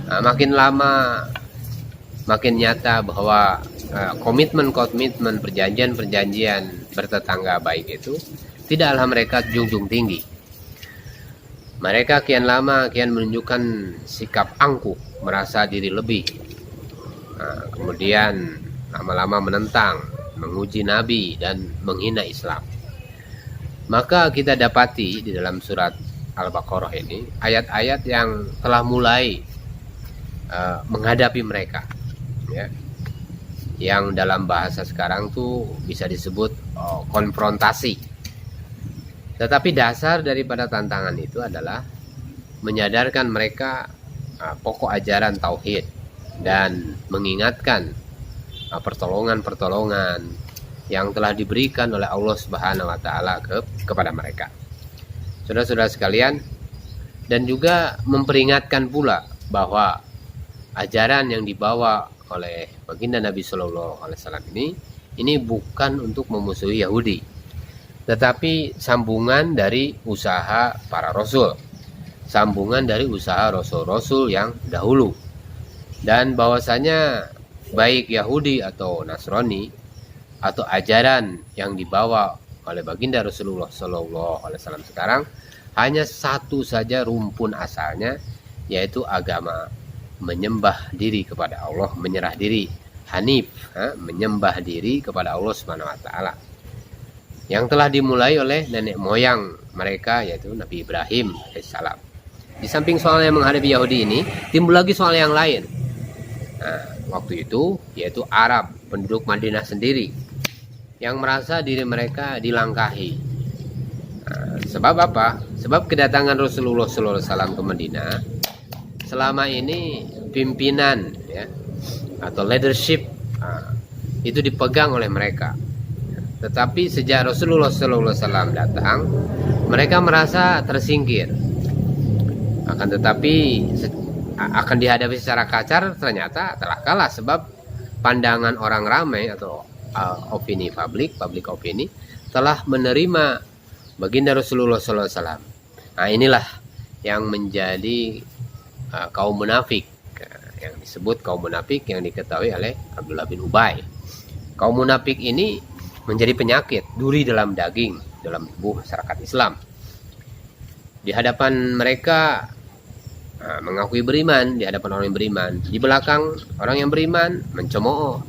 Makin lama makin nyata bahwa komitmen-komitmen, perjanjian-perjanjian bertetangga baik itu tidaklah mereka junjung tinggi. Mereka kian lama kian menunjukkan sikap angkuh, merasa diri lebih. Kemudian lama-lama menentang, menguji Nabi dan menghina Islam. Maka kita dapati di dalam surat Al-Baqarah ini ayat-ayat yang telah mulai menghadapi mereka, ya, yang dalam bahasa sekarang tuh bisa disebut konfrontasi. Tetapi dasar daripada tantangan itu adalah menyadarkan mereka pokok ajaran tauhid dan mengingatkan pertolongan-pertolongan yang telah diberikan oleh Allah Subhanahu wa taala kepada mereka. Saudara-saudara sekalian, dan juga memperingatkan pula bahwa ajaran yang dibawa oleh baginda Nabi Shallallahu Alaihi Wasallam ini bukan untuk memusuhi Yahudi, tetapi sambungan dari usaha para rasul, sambungan dari usaha rasul-rasul yang dahulu, dan bahwasanya baik Yahudi atau Nasrani atau ajaran yang dibawa oleh baginda Rasulullah Shallallahu Alaihi Wasallam sekarang hanya satu saja rumpun asalnya, yaitu agama menyembah diri kepada Allah, menyerah diri, hanif, menyembah diri kepada Allah Subhanahu wa taala, yang telah dimulai oleh nenek moyang mereka, yaitu Nabi Ibrahim alaihissalam. Di samping soal yang menghadapi Yahudi ini, timbul lagi soal yang lain. Waktu itu yaitu Arab, penduduk Madinah sendiri, yang merasa diri mereka dilangkahi. Sebab apa? Sebab kedatangan Rasulullah SAW ke Madinah, selama ini pimpinan, ya, atau leadership itu dipegang oleh mereka. Tetapi sejak Rasulullah SAW datang, mereka merasa tersingkir. Akan tetapi akan dihadapi secara kacar, ternyata telah kalah, sebab pandangan orang ramai atau opini public opini telah menerima baginda Rasulullah SAW. Inilah yang menjadi kaum munafik, yang disebut kaum munafik yang diketahui oleh Abdullah bin Ubay. Kaum munafik ini menjadi penyakit, duri dalam daging, dalam tubuh masyarakat Islam. Di hadapan mereka mengakui beriman, di hadapan orang yang beriman, di belakang orang yang beriman mencemooh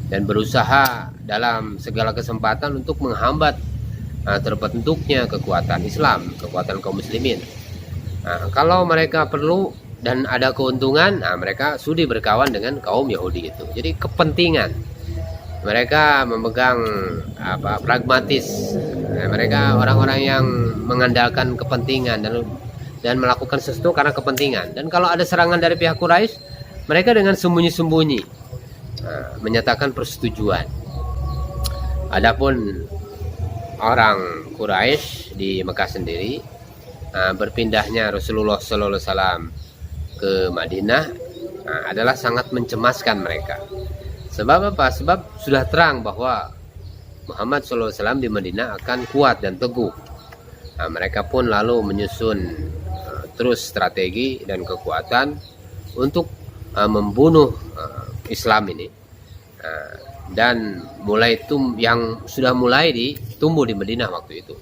dan berusaha dalam segala kesempatan untuk menghambat terbentuknya kekuatan Islam, kekuatan kaum muslimin. Kalau mereka perlu dan ada keuntungan, mereka sudi berkawan dengan kaum Yahudi itu. Jadi kepentingan mereka memegang pragmatis. Mereka orang-orang yang mengandalkan kepentingan dan melakukan sesuatu karena kepentingan. Dan kalau ada serangan dari pihak Quraisy, mereka dengan sembunyi-sembunyi menyatakan persetujuan. Adapun orang Quraisy di Mekah sendiri, berpindahnya Rasulullah SAW ke Madinah adalah sangat mencemaskan mereka. Sebab apa? Sebab sudah terang bahwa Muhammad SAW di Madinah akan kuat dan teguh. Mereka pun lalu menyusun terus strategi dan kekuatan untuk membunuh Islam ini, dan yang sudah mulai tumbuh di Madinah waktu itu.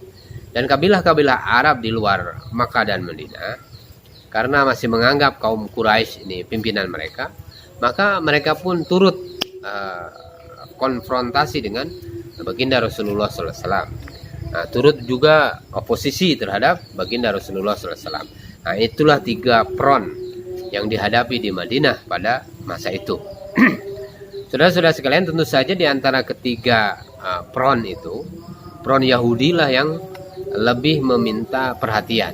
Dan kabilah-kabilah Arab di luar Makkah dan Madinah, karena masih menganggap kaum Quraisy ini pimpinan mereka, maka mereka pun turut konfrontasi dengan baginda Rasulullah SAW. Turut juga oposisi terhadap baginda Rasulullah SAW. Itulah 3 front yang dihadapi di Madinah pada masa itu. Saudara-saudara sekalian, tentu saja di antara ketiga front itu, front Yahudi lah yang lebih meminta perhatian.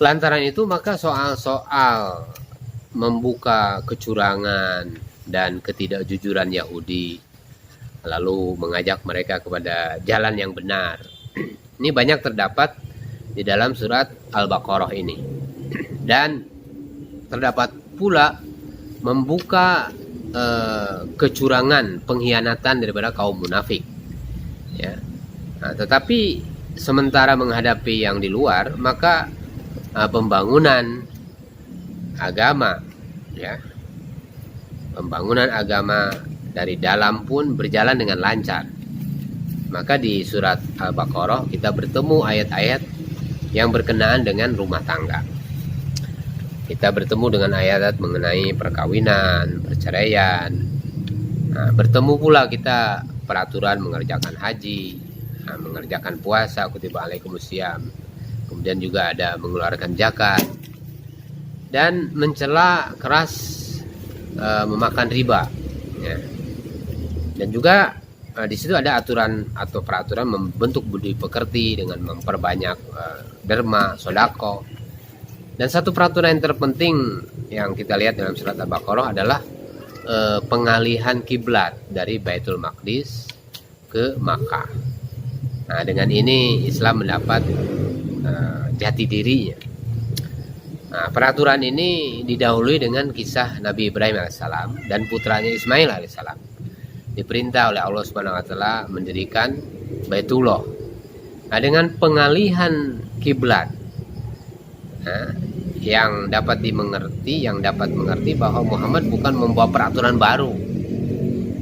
Lantaran itu maka soal-soal membuka kecurangan dan ketidakjujuran Yahudi, lalu mengajak mereka kepada jalan yang benar, ini banyak terdapat di dalam surat Al-Baqarah ini. Dan terdapat pula membuka kecurangan, pengkhianatan daripada kaum munafik, ya. Tetapi sementara menghadapi yang di luar, maka pembangunan agama, ya, pembangunan agama dari dalam pun berjalan dengan lancar. Maka di surat Al-Baqarah kita bertemu ayat-ayat yang berkenaan dengan rumah tangga. Kita bertemu dengan ayat mengenai perkawinan, perceraian. Nah, bertemu pula kita peraturan mengerjakan haji, mengerjakan puasa, kutiba alaikumusiyam. Kemudian juga ada mengeluarkan zakat dan mencela keras memakan riba, ya. Dan juga di situ ada aturan atau peraturan membentuk budi pekerti dengan memperbanyak derma, sodako. Dan satu peraturan yang terpenting yang kita lihat dalam surat Al-Baqarah adalah pengalihan kiblat dari Baitul Maqdis ke Makkah. Nah, dengan ini Islam mendapat jati dirinya. Nah, peraturan ini didahului dengan kisah Nabi Ibrahim alaihissalam dan putranya Ismail alaihissalam. Diperintah oleh Allah Subhanahu wa taala mendirikan Baitullah. Nah, dengan pengalihan kiblat, yang dapat mengerti bahwa Muhammad bukan membawa peraturan baru.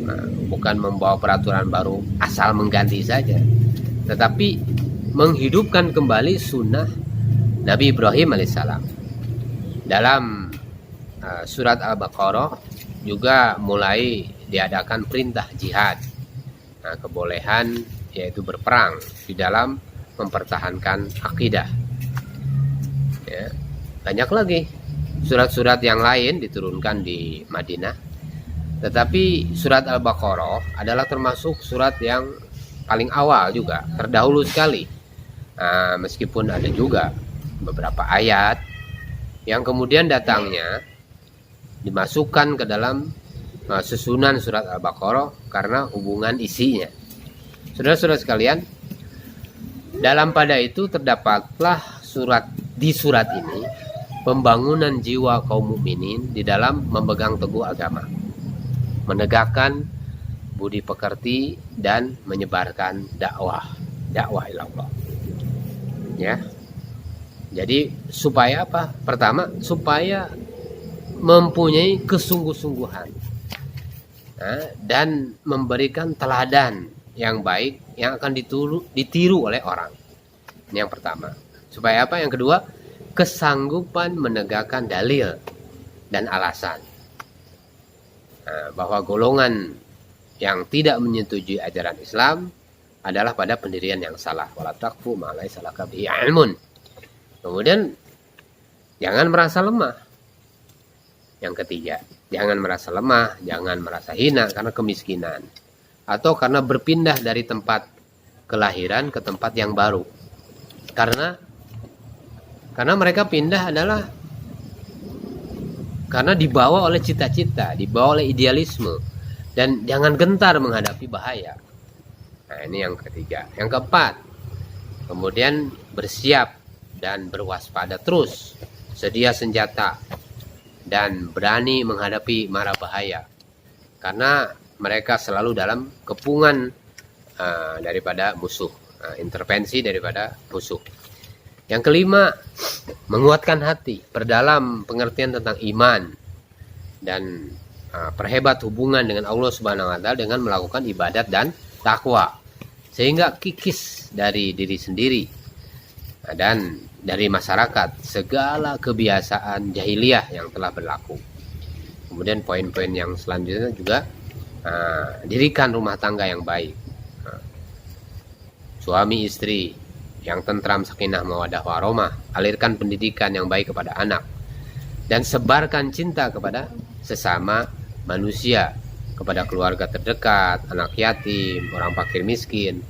Nah, bukan membawa peraturan baru asal mengganti saja, tetapi menghidupkan kembali sunnah Nabi Ibrahim alaihissalam. Dalam surat Al-Baqarah juga mulai diadakan perintah jihad. Nah, kebolehan yaitu berperang di dalam mempertahankan akidah. Ya, banyak lagi surat-surat yang lain diturunkan di Madinah. Tetapi surat Al-Baqarah adalah termasuk surat yang paling awal juga, terdahulu sekali. Nah, meskipun ada juga beberapa ayat yang kemudian datangnya dimasukkan ke dalam susunan surat Al-Baqarah karena hubungan isinya. Saudara-saudara sekalian, dalam pada itu terdapatlah di surat ini pembangunan jiwa kaum mukminin di dalam memegang teguh agama, menegakkan budi pekerti dan menyebarkan dakwah ilallah. Ya. Jadi supaya apa? Pertama, supaya mempunyai kesungguh-sungguhan, dan memberikan teladan yang baik yang akan ditiru oleh orang. Ini yang pertama. Supaya apa? Yang kedua, kesanggupan menegakkan dalil dan alasan. Bahwa golongan yang tidak menyetujui ajaran Islam adalah pada pendirian yang salah. Wala taqfu ma laysa laka bihi ilmun. Kemudian jangan merasa lemah. Yang ketiga, jangan merasa lemah, jangan merasa hina karena kemiskinan atau karena berpindah dari tempat kelahiran ke tempat yang baru. Karena mereka pindah adalah karena dibawa oleh cita-cita, dibawa oleh idealisme, dan jangan gentar menghadapi bahaya. Nah, ini yang ketiga. Yang keempat, kemudian bersiap dan berwaspada terus, sedia senjata dan berani menghadapi mara bahaya, karena mereka selalu dalam kepungan daripada musuh, intervensi daripada musuh. Yang kelima, menguatkan hati, perdalam pengertian tentang iman dan perhebat hubungan dengan Allah Subhanahu wa taala dengan melakukan ibadat dan takwa, sehingga kikis dari diri sendiri dan dari masyarakat segala kebiasaan jahiliyah yang telah berlaku. Kemudian poin-poin yang selanjutnya juga dirikan rumah tangga yang baik, suami istri yang tentram, sakinah mawaddah warahmah, alirkan pendidikan yang baik kepada anak, dan sebarkan cinta kepada sesama manusia, kepada keluarga terdekat, anak yatim, orang fakir miskin.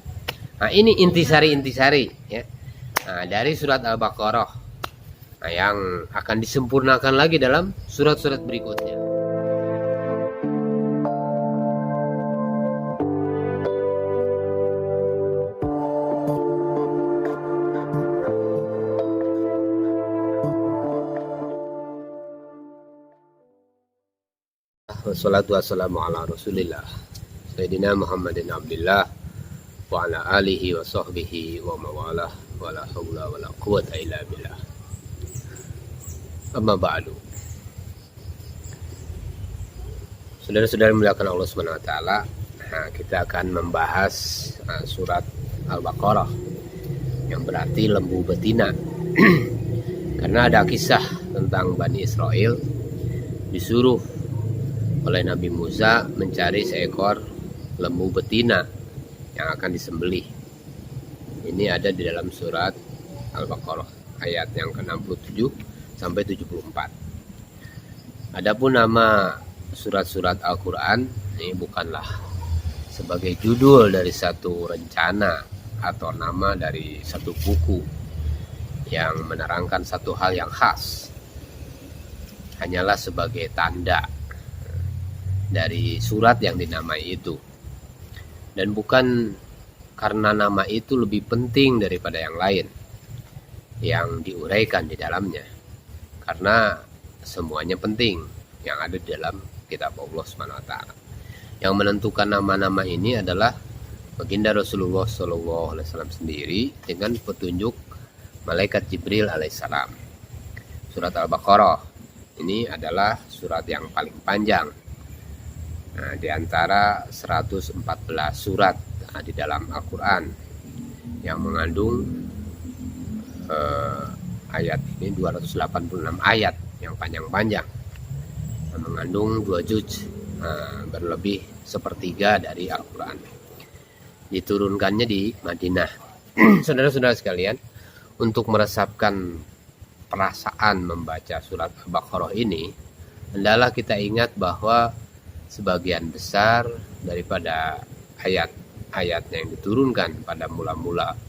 Nah, ini intisari-intisari, ya. Nah, dari surat Al-Baqarah, yang akan disempurnakan lagi dalam surat-surat berikutnya. Wassalatu wassalamu ala rasulillah Sayyidina Muhammadin abdillah wa ala alihi wa sahbihi wa mawalah wa la hawla wa la quwata illa billah. Amma ba'du. Saudara-saudara dimuliakan Allah Subhanahu wa taala, kita akan membahas surat Al-Baqarah yang berarti lembu betina. Karena ada kisah tentang Bani Israel disuruh oleh Nabi Musa mencari seekor lembu betina yang akan disembelih. Ini ada di dalam surat Al-Baqarah ayat yang ke-67 sampai 74. Adapun nama surat-surat Al-Quran ini bukanlah sebagai judul dari satu rencana atau nama dari satu buku yang menerangkan satu hal yang khas, hanyalah sebagai tanda dari surat yang dinamai itu, dan bukan karena nama itu lebih penting daripada yang lain yang diuraikan di dalamnya, karena semuanya penting yang ada di dalam kitab Allah Subhanahu wa taala. Yang menentukan nama-nama ini adalah baginda Rasulullah SAW sendiri dengan petunjuk malaikat Jibril alaihissalam. Surat Al-Baqarah ini adalah surat yang paling panjang di antara 114 surat di dalam Al-Quran yang mengandung ayat ini 286 ayat yang panjang-panjang, mengandung 2 juz, berlebih sepertiga dari Al-Quran. Diturunkannya di Madinah. Saudara-saudara sekalian, untuk meresapkan perasaan membaca surat Al-Baqarah ini, hendaklah kita ingat bahwa sebagian besar daripada ayat-ayat yang diturunkan pada mula-mula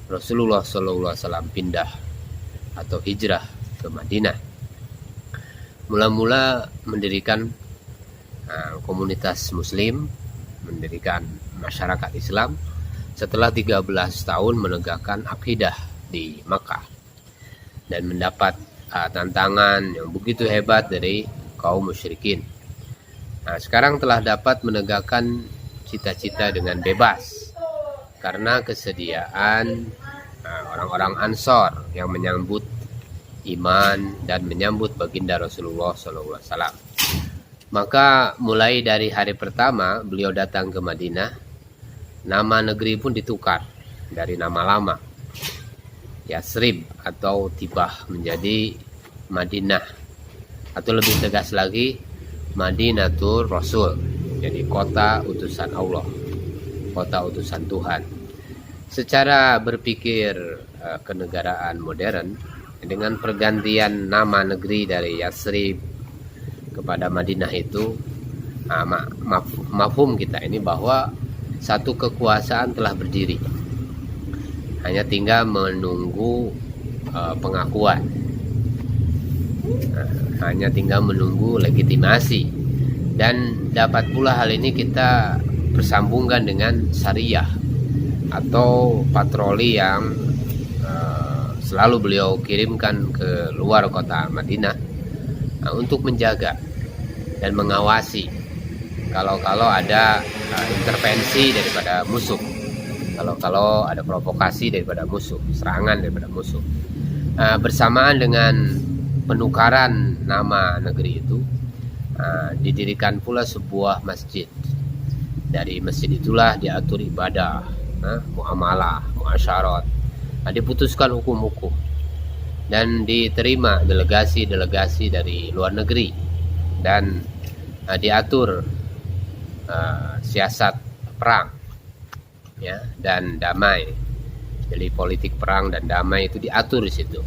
Rasulullah SAW pindah atau hijrah ke Madinah, mula-mula mendirikan komunitas muslim, mendirikan masyarakat Islam setelah 13 tahun menegakkan akidah di Makkah dan mendapat tantangan yang begitu hebat dari kaum musyrikin. Sekarang telah dapat menegakkan cita-cita dengan bebas karena kesediaan orang-orang Ansor yang menyambut iman dan menyambut baginda Rasulullah SAW. Maka mulai dari hari pertama beliau datang ke Madinah, nama negeri pun ditukar dari nama lama Yasrib atau Tibah menjadi Madinah, atau lebih tegas lagi Madinatul Rasul, jadi kota utusan Allah, kota utusan Tuhan. Secara berpikir kenegaraan modern, dengan pergantian nama negeri dari Yasrib kepada Madinah itu, mafhum kita ini bahwa satu kekuasaan telah berdiri, hanya tinggal menunggu pengakuan, hanya tinggal menunggu legitimasi. Dan dapat pula hal ini kita bersambungkan dengan syariah atau patroli yang selalu beliau kirimkan ke luar kota Madinah untuk menjaga dan mengawasi kalau ada intervensi daripada musuh, kalau ada provokasi daripada musuh, serangan daripada musuh. Bersamaan dengan penukaran nama negeri itu, didirikan pula sebuah masjid. Dari masjid itulah diatur ibadah, muamalah, muasyarat, diputuskan hukum-hukum, dan diterima delegasi-delegasi dari luar negeri, dan diatur siasat perang, ya, dan damai. Jadi politik perang dan damai itu diatur di situ.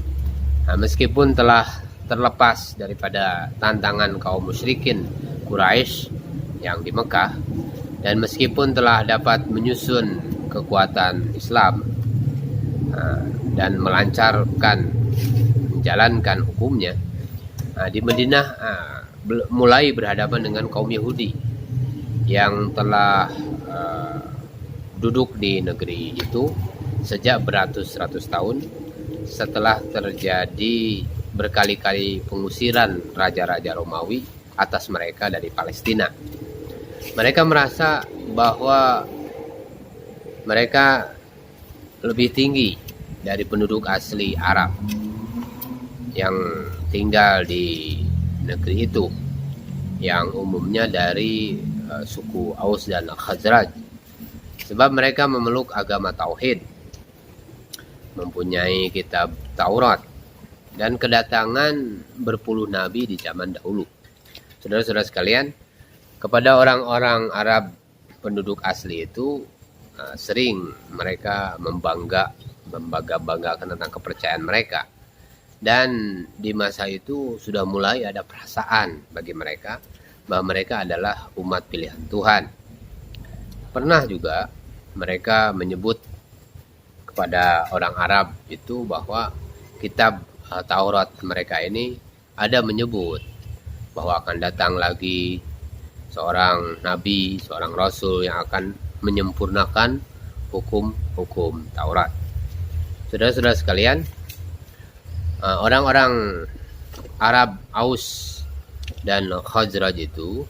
Meskipun telah terlepas daripada tantangan kaum musyrikin Quraisy yang di Mekah, dan meskipun telah dapat menyusun kekuatan Islam dan melancarkan menjalankan hukumnya, di Madinah mulai berhadapan dengan kaum Yahudi yang telah duduk di negeri itu sejak beratus-ratus tahun setelah terjadi berkali-kali pengusiran raja-raja Romawi atas mereka dari Palestina. Mereka merasa bahwa mereka lebih tinggi dari penduduk asli Arab yang tinggal di negeri itu, yang umumnya dari suku Aus dan Khazraj, sebab mereka memeluk agama tauhid, mempunyai kitab Taurat, dan kedatangan berpuluh nabi di zaman dahulu. Saudara-saudara sekalian, kepada orang-orang Arab penduduk asli itu sering mereka membangga-banggakan tentang kepercayaan mereka. Dan di masa itu sudah mulai ada perasaan bagi mereka bahwa mereka adalah umat pilihan Tuhan. Pernah juga mereka menyebut kepada orang Arab itu bahwa kitab Taurat mereka ini ada menyebut bahwa akan datang lagi seorang nabi, seorang rasul yang akan menyempurnakan hukum-hukum Taurat. Saudara-saudara sekalian, orang-orang Arab Aus dan Khazraj itu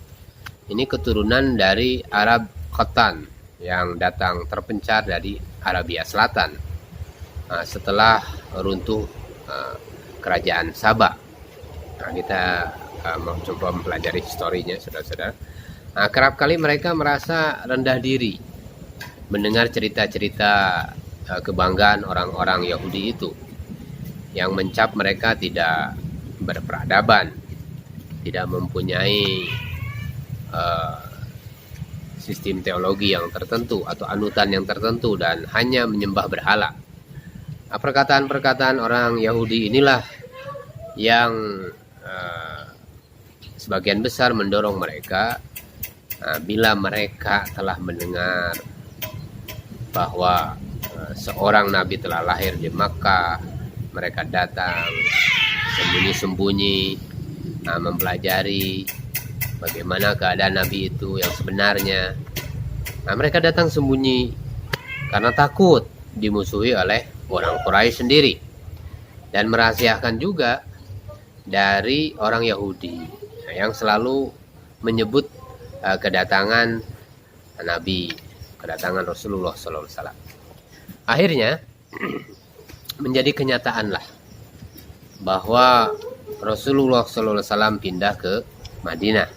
ini keturunan dari Arab Khatan yang datang terpencar dari Arabia Selatan setelah runtuh kerajaan Sabah. Nah, kita mau coba mempelajari historinya, saudara-saudara. Nah, kerap kali mereka merasa rendah diri mendengar cerita-cerita kebanggaan orang-orang Yahudi itu yang mencap mereka tidak berperadaban, tidak mempunyai sistem teologi yang tertentu atau anutan yang tertentu, dan hanya menyembah berhala. Nah, perkataan-perkataan orang Yahudi inilah yang sebagian besar mendorong mereka, bila mereka telah mendengar bahwa seorang nabi telah lahir di Makkah, mereka datang sembunyi-sembunyi mempelajari bagaimana keadaan nabi itu yang sebenarnya. Nah, mereka datang sembunyi karena takut dimusuhi oleh orang Quraisy sendiri, dan merahasiakan juga dari orang Yahudi yang selalu menyebut kedatangan Nabi, kedatangan Rasulullah SAW. Akhirnya menjadi kenyataan lah bahwa Rasulullah SAW pindah ke Madinah,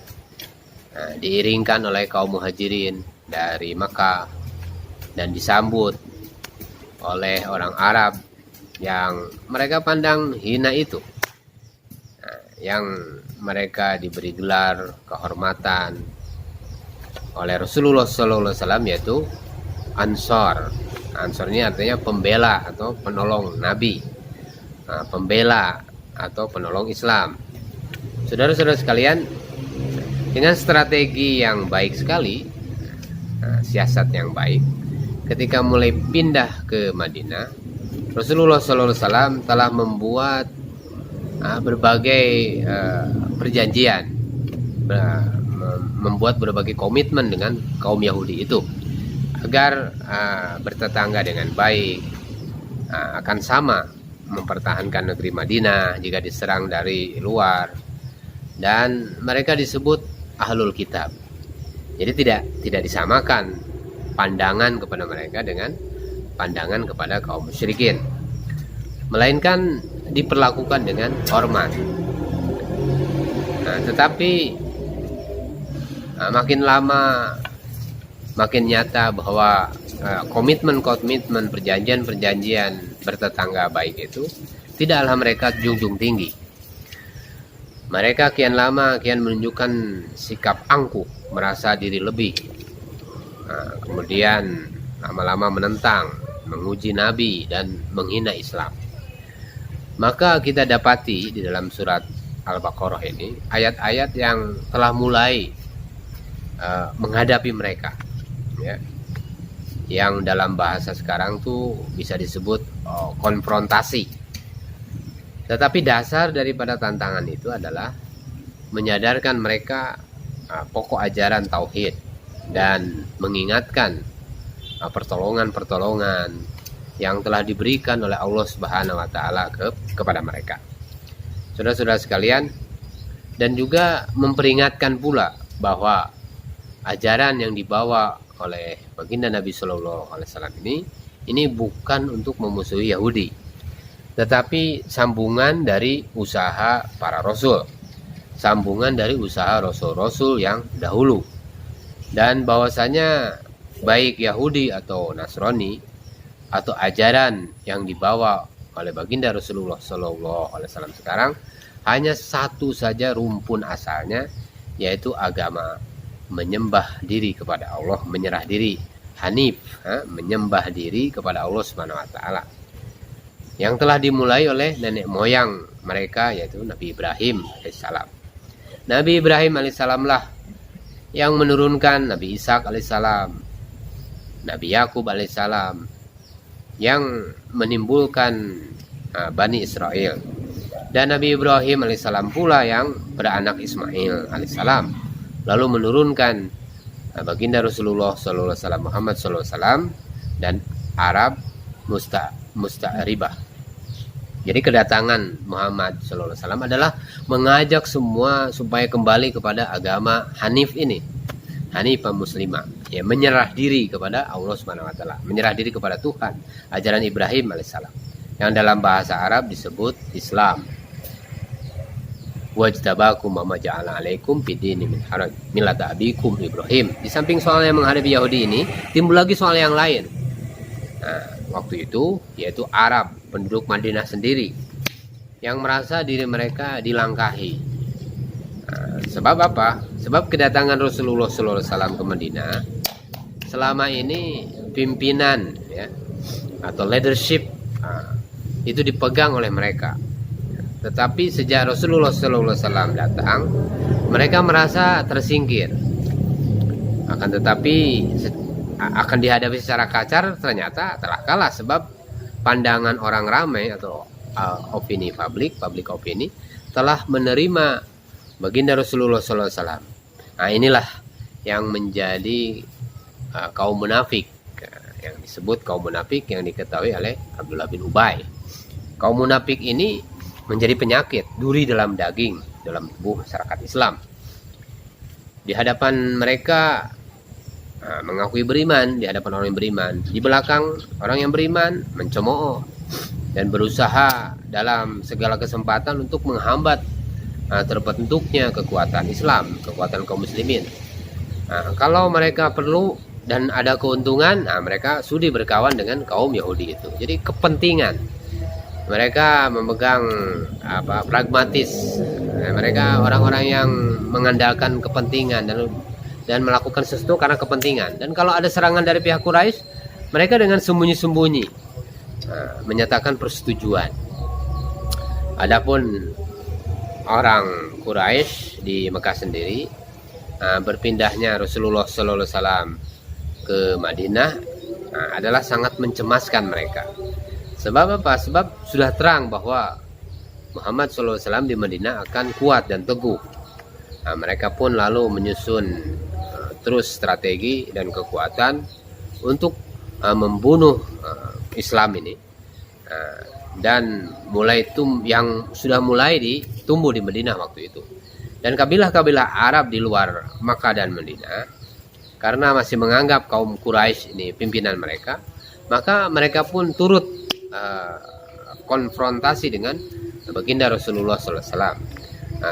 diiringkan oleh kaum muhajirin dari Makkah dan disambut oleh orang Arab yang mereka pandang hina itu, yang mereka diberi gelar kehormatan oleh Rasulullah SAW, yaitu Ansor. Ansor ini artinya pembela atau penolong Nabi, pembela atau penolong Islam. Saudara-saudara sekalian, dengan strategi yang baik sekali, siasat yang baik, ketika mulai pindah ke Madinah, Rasulullah SAW telah membuat berbagai perjanjian, membuat berbagai komitmen dengan kaum Yahudi itu agar bertetangga dengan baik, akan sama mempertahankan negeri Madinah jika diserang dari luar, dan mereka disebut Ahlul Kitab. Jadi tidak disamakan pandangan kepada mereka dengan pandangan kepada kaum musyrikin, melainkan diperlakukan dengan hormat. Tetapi makin lama makin nyata bahwa komitmen perjanjian bertetangga baik itu tidaklah mereka junjung tinggi. Mereka kian lama kian menunjukkan sikap angkuh, merasa diri lebih, kemudian lama-lama menentang, menguji Nabi, dan menghina Islam. Maka kita dapati di dalam surat Al-Baqarah ini ayat-ayat yang telah mulai menghadapi mereka, ya, yang dalam bahasa sekarang tuh bisa disebut konfrontasi. Tetapi dasar daripada tantangan itu adalah menyadarkan mereka pokok ajaran tauhid dan mengingatkan pertolongan-pertolongan yang telah diberikan oleh Allah Subhanahu wa taala kepada mereka. Saudara-saudara sekalian, dan juga memperingatkan pula bahwa ajaran yang dibawa oleh baginda Nabi Shallallahu alaihi wasallam ini bukan untuk memusuhi Yahudi, tetapi sambungan dari usaha para rasul, sambungan dari usaha rasul-rasul yang dahulu, dan bahwasanya baik Yahudi atau Nasrani atau ajaran yang dibawa oleh baginda Rasulullah Shallallahu Alaihi Wasallam sekarang hanya satu saja rumpun asalnya, yaitu agama menyembah diri kepada Allah, menyerah diri, Hanif, menyembah diri kepada Allah Subhanahu Wa Taala, yang telah dimulai oleh nenek moyang mereka, yaitu Nabi Ibrahim alaihissalam. Nabi Ibrahim alaihissalam lah yang menurunkan Nabi Ishak alaihissalam, Nabi Yakub alaihissalam, yang menimbulkan Bani Israel, dan Nabi Ibrahim alaihissalam pula yang beranak Ismail alaihissalam, lalu menurunkan baginda Rasulullah sallallahu alaihi wasallam, Muhammad sallallahu alaihi wasallam, dan Arab musta'ribah. Jadi kedatangan Muhammad sallallahu alaihi wasallam adalah mengajak semua supaya kembali kepada agama Hanif ini, Hanifah muslimah, ya, menyerah diri kepada Allah Subhanahu wa taala, menyerah diri kepada Tuhan, ajaran Ibrahim alaihissalam, yang dalam bahasa Arab disebut Islam. Wajtabakum wa ma ja'ala 'alaikum fid-dini min haraj millata abikum Ibrahim. Di samping soal yang menghadapi Yahudi ini, timbul lagi soal yang lain. Nah, waktu itu yaitu Arab, penduduk Madinah sendiri, yang merasa diri mereka dilangkahi. Nah, sebab apa? Sebab kedatangan Rasulullah SAW ke Madinah, selama ini pimpinan, ya, atau leadership, itu dipegang oleh mereka. Tetapi sejak Rasulullah SAW datang, mereka merasa tersingkir. Akan tetapi akan dihadapi secara kacar, ternyata telah kalah, sebab pandangan orang ramai atau opini publik opini telah menerima baginda Rasulullah SAW. Nah, inilah yang menjadi kaum munafik, yang disebut kaum munafik, yang diketahui oleh Abdullah bin Ubay. Kaum munafik ini menjadi penyakit, duri dalam daging, dalam tubuh masyarakat Islam. Di hadapan mereka mengakui beriman, di hadapan orang yang beriman, di belakang orang yang beriman mencemooh dan berusaha dalam segala kesempatan untuk menghambat terbentuknya kekuatan Islam, kekuatan kaum muslimin. Kalau mereka perlu dan ada keuntungan, mereka sudi berkawan dengan kaum Yahudi itu. Jadi kepentingan. Mereka memegang pragmatis. Mereka orang-orang yang mengandalkan kepentingan dan melakukan sesuatu karena kepentingan. Dan kalau ada serangan dari pihak Quraisy, mereka dengan sembunyi-sembunyi menyatakan persetujuan. Adapun orang Quraisy di Mekah sendiri, berpindahnya Rasulullah SAW ke Madinah adalah sangat mencemaskan mereka. Sebab apa? Sebab sudah terang bahwa Muhammad SAW di Madinah akan kuat dan teguh. Mereka pun lalu menyusun terus strategi dan kekuatan untuk membunuh Islam ini, dan yang sudah mulai tumbuh di Madinah waktu itu. Dan kabilah-kabilah Arab di luar Makkah dan Madinah, karena masih menganggap kaum Quraisy ini pimpinan mereka, maka mereka pun turut konfrontasi dengan baginda Rasulullah SAW.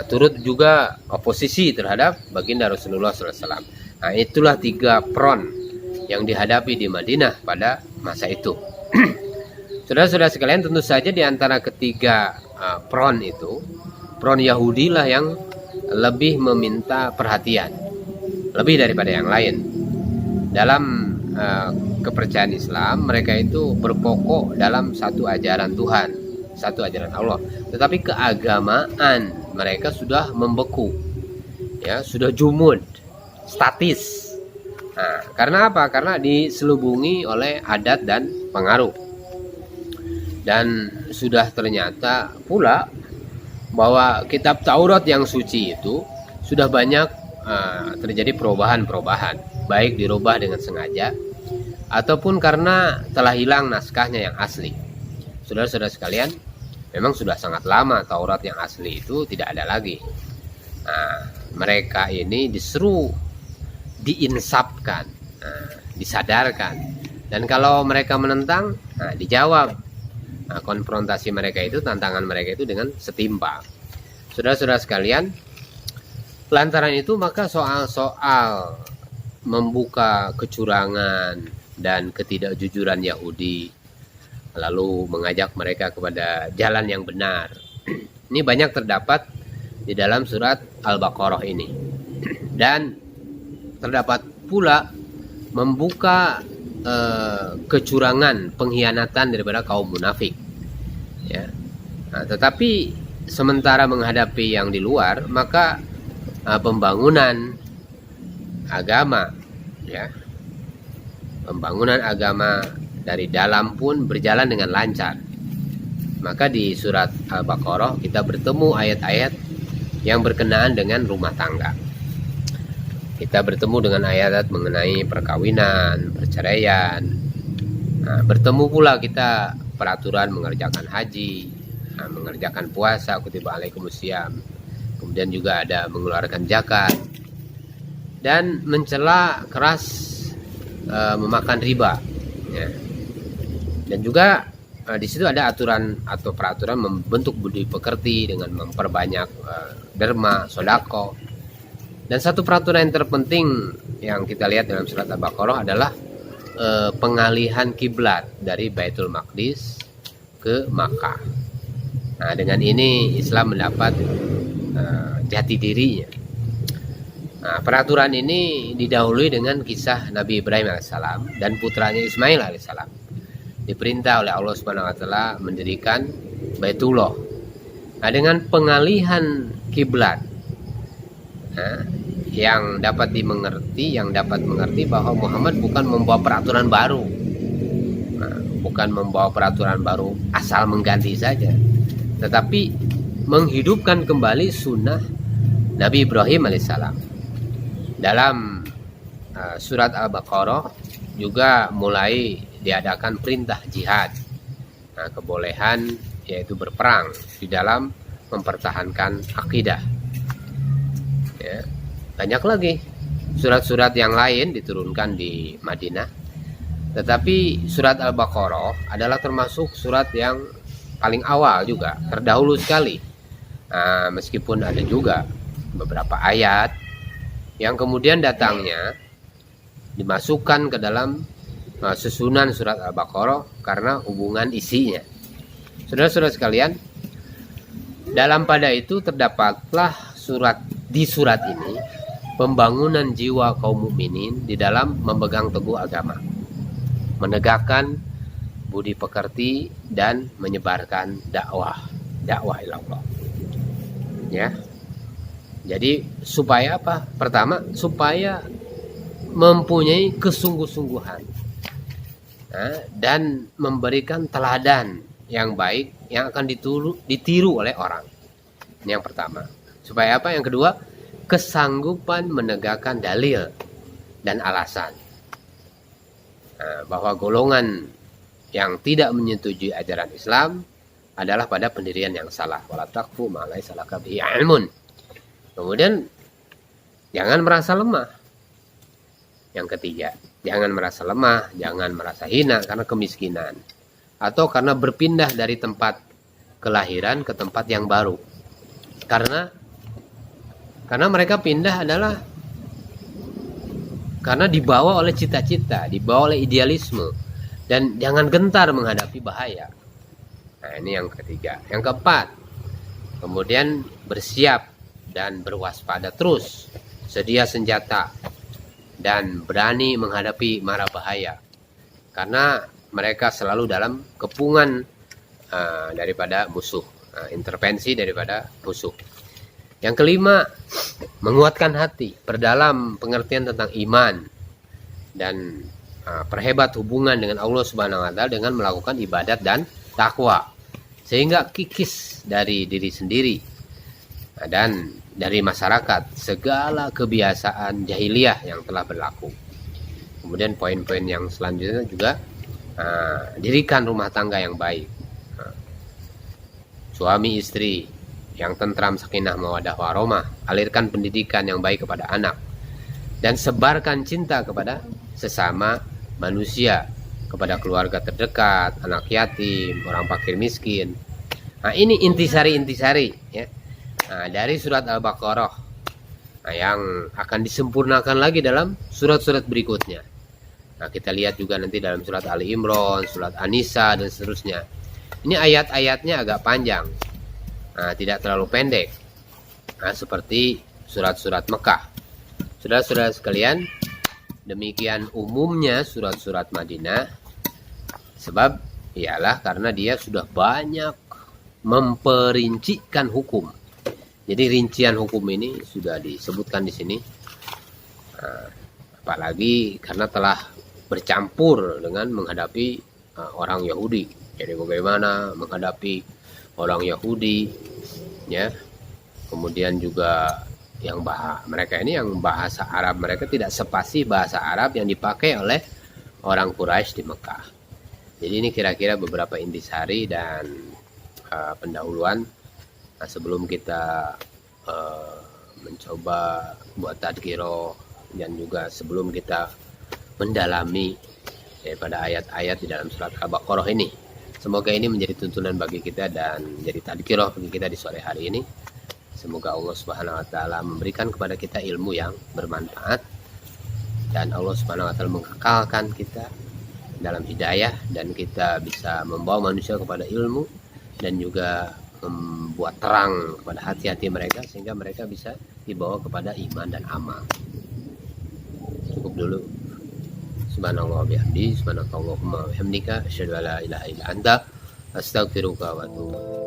Turut juga oposisi terhadap baginda Rasulullah SAW. Itulah 3 front yang dihadapi di Madinah pada masa itu. Saudara-saudara sekalian, tentu saja di antara ketiga front itu, front Yahudi lah yang lebih meminta perhatian, lebih daripada yang lain. Dalam kepercayaan Islam, mereka itu berpokok dalam satu ajaran Tuhan, satu ajaran Allah. Tetapi keagamaan mereka sudah membeku, ya, sudah jumud, statis. Karena apa? Karena diselubungi oleh adat dan pengaruh. Dan sudah ternyata pula bahwa kitab Taurat yang suci itu sudah banyak terjadi perubahan-perubahan, baik dirubah dengan sengaja ataupun karena telah hilang naskahnya yang asli. Saudara-saudara sekalian, memang sudah sangat lama Taurat yang asli itu tidak ada lagi. Mereka ini disuruh diinsapkan, disadarkan, dan kalau mereka menentang, dijawab. Konfrontasi mereka itu, tantangan mereka itu dengan setimpal. Saudara-saudara sekalian, Lantaran itu maka soal-soal membuka kecurangan dan ketidakjujuran Yahudi, lalu mengajak mereka kepada jalan yang benar, ini banyak terdapat di dalam surat Al-Baqarah ini. Dan terdapat pula membuka kecurangan, pengkhianatan daripada kaum munafik, ya. Nah, tetapi sementara menghadapi yang di luar, maka pembangunan agama, ya, pembangunan agama dari dalam pun berjalan dengan lancar. Maka di surat Al-Baqarah kita bertemu ayat-ayat yang berkenaan dengan rumah tangga. Kita bertemu dengan ayat mengenai perkawinan, perceraian. Nah, bertemu pula kita peraturan mengerjakan haji, mengerjakan puasa, kutiba alaikumusiyam. Kemudian juga ada mengeluarkan zakat dan mencela keras memakan riba, ya. Dan juga di situ ada aturan atau peraturan membentuk budi pekerti dengan memperbanyak derma, sodako. Dan satu peraturan yang terpenting yang kita lihat dalam surat Al-Baqarah adalah pengalihan kiblat dari Baitul Maqdis ke Makkah. Nah, dengan ini Islam mendapat jati dirinya. Nah, peraturan ini didahului dengan kisah Nabi Ibrahim alaihissalam dan putranya Ismail alaihissalam. Diperintah oleh Allah Subhanahu wa taala mendirikan Baitullah. Nah, dengan pengalihan kiblat, yang dapat mengerti bahwa Muhammad bukan membawa peraturan baru. Nah, bukan membawa peraturan baru asal mengganti saja, tetapi menghidupkan kembali sunnah Nabi Ibrahim alaihissalam. Dalam surat Al-Baqarah juga mulai diadakan perintah jihad. Nah, kebolehan yaitu berperang di dalam mempertahankan akidah, ya. Banyak lagi surat-surat yang lain diturunkan di Madinah, tetapi surat Al-Baqarah adalah termasuk surat yang paling awal juga, terdahulu sekali. Nah, meskipun ada juga beberapa ayat yang kemudian datangnya dimasukkan ke dalam susunan surat Al-Baqarah karena hubungan isinya. Saudara-saudara sekalian, dalam pada itu terdapatlah di surat ini pembangunan jiwa kaum mukminin di dalam memegang teguh agama, menegakkan budi pekerti dan menyebarkan dakwah ilallah. Ya. Jadi supaya apa? Pertama, supaya mempunyai kesungguh-sungguhan, dan memberikan teladan yang baik yang akan ditiru oleh orang. Ini yang pertama. Supaya apa? Yang kedua, kesanggupan menegakkan dalil dan alasan, bahwa golongan yang tidak menyetujui ajaran Islam adalah pada pendirian yang salah. Wala taqfu ma laysa laka bihi ilmun. Kemudian jangan merasa lemah. Yang ketiga, jangan merasa lemah, jangan merasa hina karena kemiskinan atau karena berpindah dari tempat kelahiran ke tempat yang baru. Karena mereka pindah adalah karena dibawa oleh cita-cita, dibawa oleh idealisme, dan jangan gentar menghadapi bahaya. Nah, ini yang ketiga. Yang keempat, kemudian bersiap dan berwaspada terus, sedia senjata dan berani menghadapi mara bahaya, karena mereka selalu dalam kepungan daripada musuh, intervensi daripada musuh. Yang kelima, menguatkan hati, perdalam pengertian tentang iman dan perhebat hubungan dengan Allah Subhanahu wa taala dengan melakukan ibadat dan takwa, sehingga kikis dari diri sendiri dan dari masyarakat segala kebiasaan jahiliyah yang telah berlaku. Kemudian poin-poin yang selanjutnya juga dirikan rumah tangga yang baik, suami istri yang tentram, sakinah, mawaddah warahmah, alirkan pendidikan yang baik kepada anak, dan sebarkan cinta kepada sesama manusia, kepada keluarga terdekat, anak yatim, orang fakir miskin. Nah, ini intisari ya. Nah, dari surat Al-Baqarah. yang akan disempurnakan lagi dalam surat-surat berikutnya. Nah, kita lihat juga nanti dalam surat Ali Imran, surat An-Nisa, dan seterusnya. Ini ayat-ayatnya agak panjang, tidak terlalu pendek, seperti surat-surat Mekah. Saudara-saudara sekalian, demikian umumnya surat-surat Madinah, sebab ialah karena dia sudah banyak memperincikan hukum. Jadi rincian hukum ini sudah disebutkan di sini. Apalagi karena telah bercampur dengan menghadapi orang Yahudi. Jadi bagaimana menghadapi orang Yahudi, ya. Kemudian juga yang mereka ini yang bahasa Arab mereka tidak sepasi bahasa Arab yang dipakai oleh orang Quraisy di Mekah. Jadi ini kira-kira beberapa intisari dan pendahuluan. Nah, sebelum kita mencoba buat tadhkirah dan juga sebelum kita mendalami daripada ayat-ayat di dalam surat Al-Baqarah ini, semoga ini menjadi tuntunan bagi kita dan menjadi tadhkirah bagi kita di sore hari ini. Semoga Allah Subhanahu wa taala memberikan kepada kita ilmu yang bermanfaat dan Allah Subhanahu wa taala mengekalkan kita dalam hidayah dan kita bisa membawa manusia kepada ilmu dan juga membuat terang kepada hati-hati mereka sehingga mereka bisa dibawa kepada iman dan amal. Cukup dulu. Subhanallah bihamdi, subhanakallahumma bihamdika, asyhadu an la ilaha illa anta, astaghfiruka wa atubu ilaik.